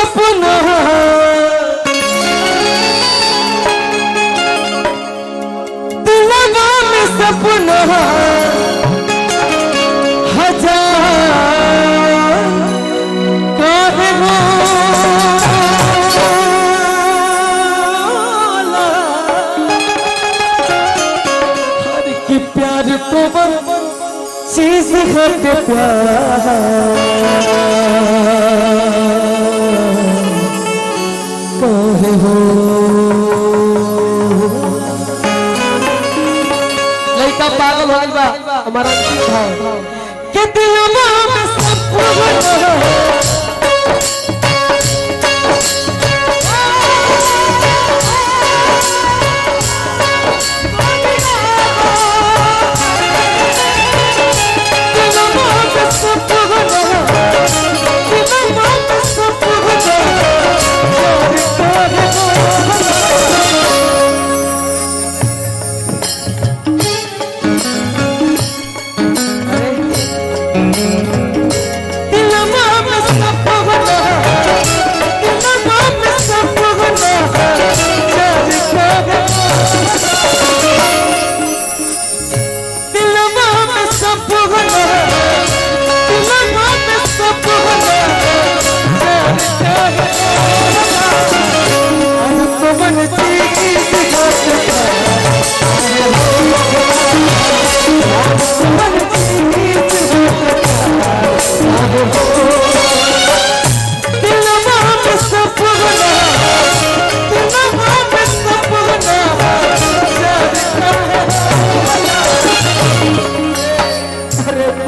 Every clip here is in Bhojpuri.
सपना दिलवा में सपना हजार काहे होला हर की प्यार को चीज हट प्यार काहे हो लड़का पागल हो गइल बा हमारा भाव के दिलवा में सपना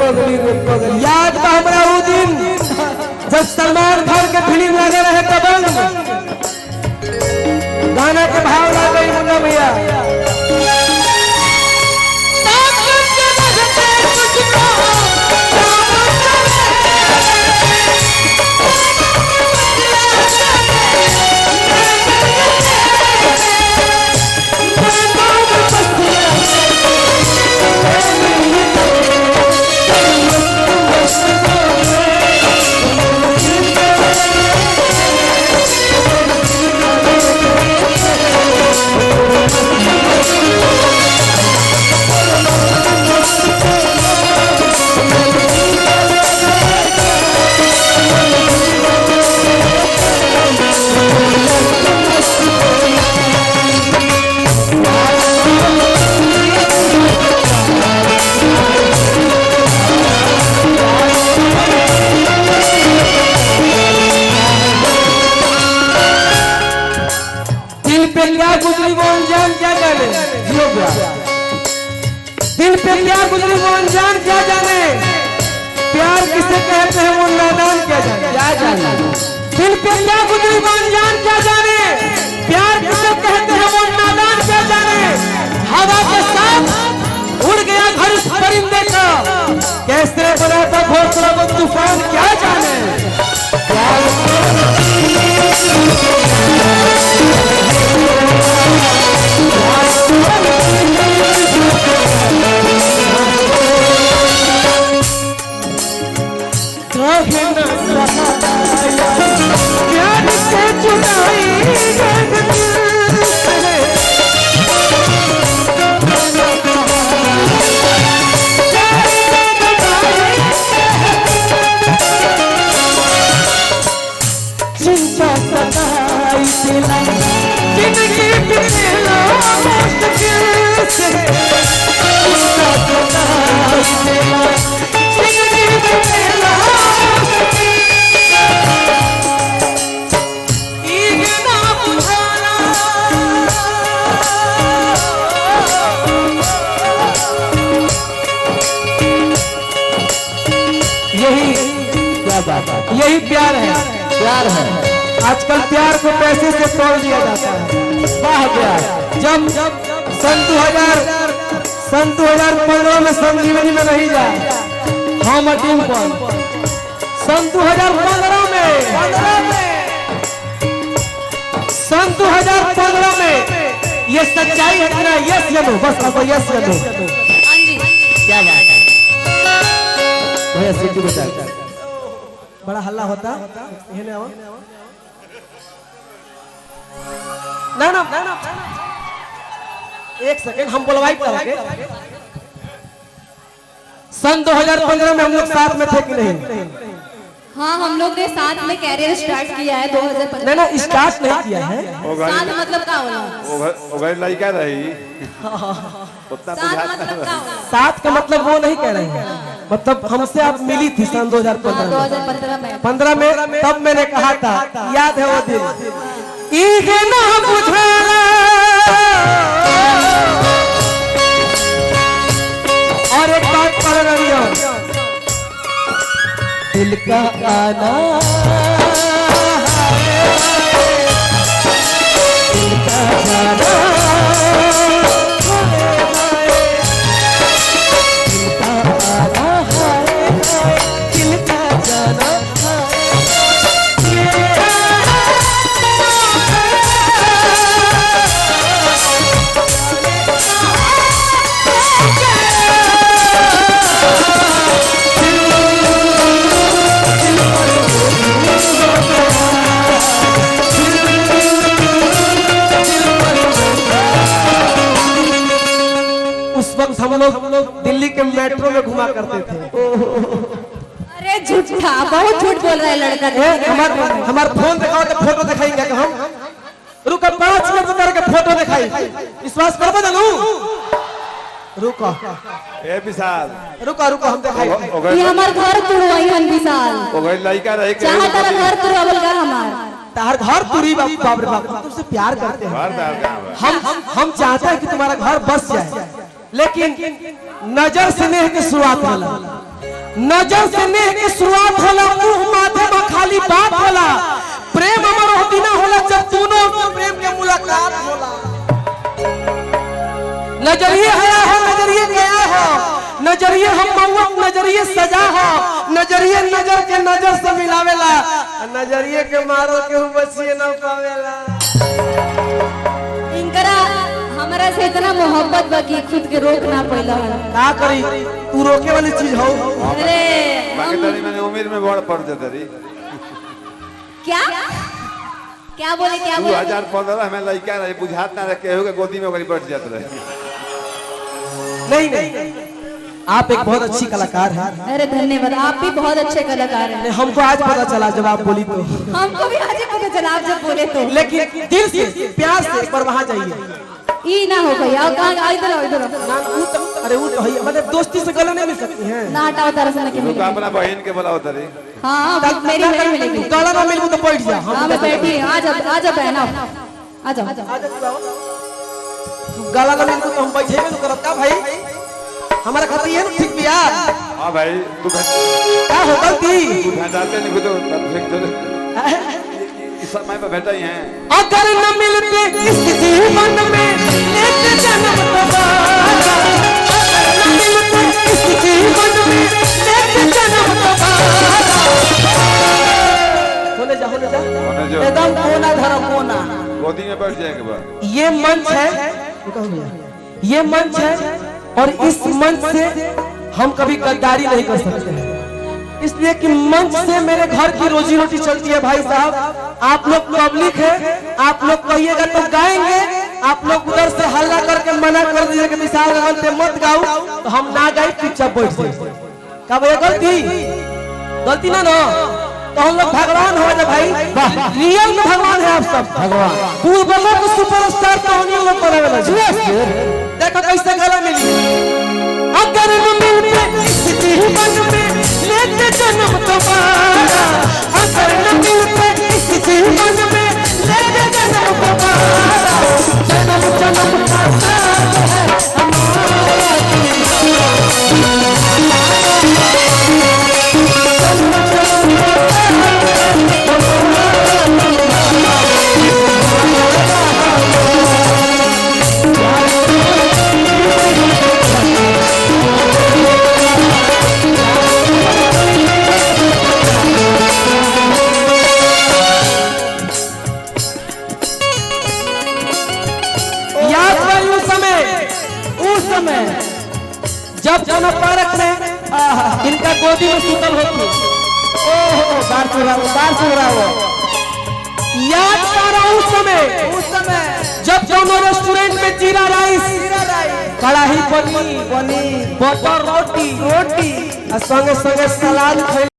याद बा हमरा वो दिन जब सलमान खान के फिल्म लगे रहे दबंग गाना के भाव ला गई मुन्ना भैया दिल पे क्या गुजरी वो अनजान क्या जाने प्यार किसे कहते हैं वो नादान क्या जाने दिल पे क्या गुजरी वो अनजान क्या जाने प्यार किसे कहते हैं वो नादान क्या जाने हवा के साथ उड़ गया घर उस परिंदे का कैसे बना था घोंसला वो तूफान क्या जाने प्यार से जुदाई चिंता सताई दिला जिंदगी बिना मुश्किल से चिंता सताई दिला जिंदगी बिना यही प्यार है आजकल प्यार को पैसे से तोड़ दिया जाता है वाह प्यार जब सन 2015 में संजीवनी में नहीं जाए हम टीम पर सन 2015 में ये सच्चाई है ना यस या नो बस अब यस या नो क्या बात है भैया सीटी बचा बड़ा हल्ला होता है ना ना ना ना एक सेकंड हम बोलवाई करेंगे। सन 2015 में हम लोग साथ में थे कि नहीं? हाँ, हम लोग ने साथ में कैरियर स्टार्ट किया है 2015। नहीं ना स्टार्ट नहीं किया है। साथ मतलब क्या होला? ओगर लड़का रही उतना साथ मतलब क्या होला? साथ का मतलब वो नहीं कह रहे हैं, मतलब हमसे आप मिली थी सन 2015 में। 2015 में 15 में तब मैंने कहा था, याद है वो दिन। इहे ना बुझाला और एक बात कर रही हूं, दिल का आना दिल का जाना दिल का आना दिल का जाना हम लोग दिल्ली के मेट्रो में घुमा करते थे। अरे झूठा, बहुत झूठ बोल रहा है लड़का। हमार फोन दिखाओ तो फोटो दिखाएंगे कि हम रुको 5 मिनट करके फोटो दिखाई, विश्वास कर बदलू। रुको ए विशाल रुको रुको हम दिखाई। ये हमार घर तुड़वाई हन विशाल। ओगर लड़का रही के चाहे तेरा घर तुड़वावल का हमार। तार घर तुरी बाप रे बाप, तुमसे प्यार करते हैं हम चाहते हैं कि तुम्हारा घर बस जाए, लेकिन नजर से नेह की शुरुआत होला, नजर से नेह की शुरुआत होला, मुंह माथे में खाली बात होला, प्रेम अमर होती ना होला जब दोनों प्रेम के मुलाकात होला। नजरिए हया हो, नजरिए गया हो, नजरिए हम मौत, नजरिए सजा हो, नजरिए नजर के नजर से मिलावेला, नजरिए के मारो के बचिए न पावेला। इनकरा हमरा से इतना मोहब्बत बाकी खुद के रोक ना पैला। का करी, तू रोके वाली चीज हो। अरे बाकी तरी मैंने उम्र में बड़ पड़ जाते रही। क्या क्या बोले, क्या बोले? 2015 में लड़का रही, बुझात ना रहे केहू के गोदी में ओकरी बैठ जात रहे। नहीं नहीं, आप एक बहुत अच्छी कलाकार हैं। अरे धन्यवाद, आप भी बहुत अच्छे कलाकार हैं। हमको आज पता चला जब आप बोली तो। हमको भी आज ही पता चला आप जब बोले तो। लेकिन दिल से प्यार से एक बार वहाँ जाइए। ई ना हो गया, कहाँ इधर आओ, इधर अरे वो तो है, मतलब दोस्ती से गले नहीं मिल सकती हैं। ना हटाओ तरह से तू का अपना बहन के बुलाओ तरी। हाँ मेरी नहीं मिलेगी। गला ना मिलूं तो बैठ जा। हाँ मैं बैठी, आ जा बहन आओ, आ जाओ। गला ना मिलूं तो हम बैठे में तो करता भाई, हमारा खातिर ये ठीक बिया। हां भाई तू क्या हो गलती तू जाते नहीं तो ठीक चले इस समय पे बैठा ही है। अगर न मिलते इस जीवन में एक जन्म दोबारा, अगर न मिलते इस जीवन में एक जन्म दोबारा। होने जा एकदम कोना धर्म कोना गोदी में बैठ जाएंगे बा। ये मंच है, ये मंच है और इस मंच से हम कभी गद्दारी नहीं कर सकते हैं, इसलिए कि मंच से मेरे घर की रोजी रोटी चलती है। भाई साहब आप लोग पब्लिक है, आप लोग कहिएगा तो गाएंगे, आप लोग उधर से हल्ला करके मना कर दीजिए कि विशाल रावण पे मत गाओ, तो हम ना गाए चुपचाप बैठ जाए। कब ये गलती ना ना, तो हम लोग भगवान हो जाए भाई, रियल में भगवान है आप सब। भगवान पूर्वों को सुपरस्टार तो हम लोग बनावे देखो कैसे गला मिली। अगर न मिलते इस जीवन में लेते जन्म दोबारा, अगर न मिलते इस जीवन में लेते जन्म दोबारा, जन्म जन्म का साथ है हमारा। जब जन पार्क में इनका गोदी में सुतल होती, ओहो बार सुरा याद पारा उस समय कोनो रेस्टोरेंट में जीरा राइस कढ़ाई पनीर बटर रोटी और संगे संगे सलाद